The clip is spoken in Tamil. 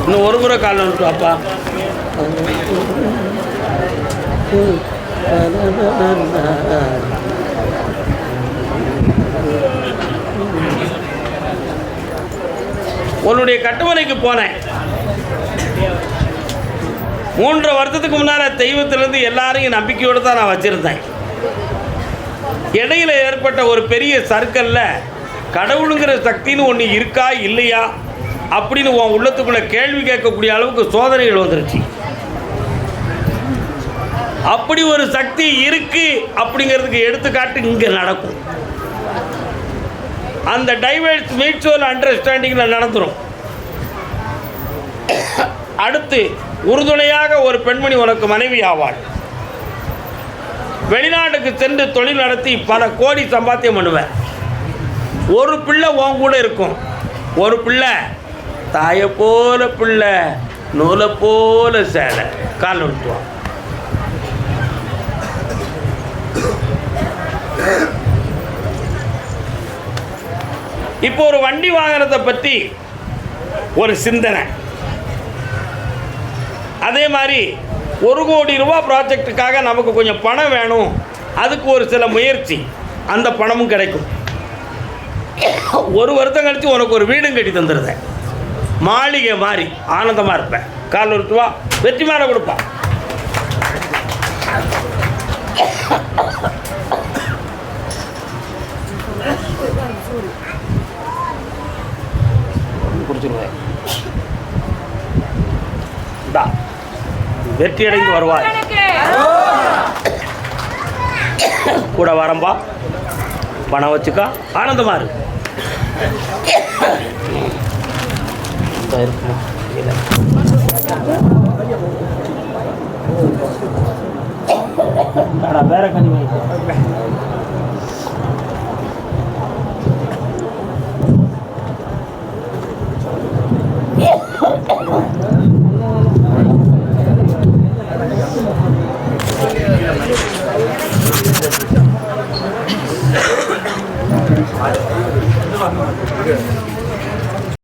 இன்னும் ஒரு முறை கால் வந்துட்டு அப்பா. உன்னுடைய கட்டுமனைக்கு போனேன். 3 வருஷத்துக்கு முன்னால் தெய்வத்திலேருந்து எல்லாரையும் நம்பிக்கையோடு தான் நான் வச்சுருந்தேன். இடையில் ஏற்பட்ட ஒரு பெரிய சர்க்கிளில் கடவுளுங்கிற சக்தின்னு ஒன்று இருக்கா இல்லையா அப்படின்னு உன் உள்ளத்துக்குள்ளே கேள்வி கேட்கக்கூடிய அளவுக்கு சோதனைகள் வந்துருச்சு. அப்படி ஒரு சக்தி இருக்கு அப்படிங்கிறதுக்கு எடுத்துக்காட்டு இங்கே நடக்கும். அந்த டைவர்ஸ் மியூச்சுவல் அண்டர்ஸ்டாண்டிங்கில் நடந்துடும். அடுத்து உறுதுணையாக ஒரு பெண்மணி உனக்கு மனைவி ஆவாள். வெளிநாட்டுக்கு சென்று தொழில் நடத்தி பல கோடி சம்பாத்தியம் பண்ணுவேன். ஒரு பிள்ளை உன் கூட இருக்கும். ஒரு பிள்ளை தாயை போல பிள்ளை, நூலை போல சேலை, கால் நிறுத்துவான். இப்போ ஒரு வண்டி வாங்குறதை பற்றி ஒரு சிந்தனை. அதே மாதிரி 1 கோடி ரூபா ப்ராஜெக்டுக்காக நமக்கு கொஞ்சம் பணம் வேணும், அதுக்கு ஒரு சில முயற்சி, அந்த பணமும் கிடைக்கும். 1 வருஷம் கழித்து உனக்கு ஒரு வீடும் கட்டி தந்துடுறேன், மாளிகை மாதிரி ஆனந்தமாக இருப்பேன். கால் நிறுத்துவா, வெற்றி மேலே கொடுப்பா. குடிச்சிருவேன். வெற்றி அடைந்து வருவாய். கூட வரம்பா, பணம் வச்சுக்கா, ஆனந்தமா இருக்கு. வேற கனி Good.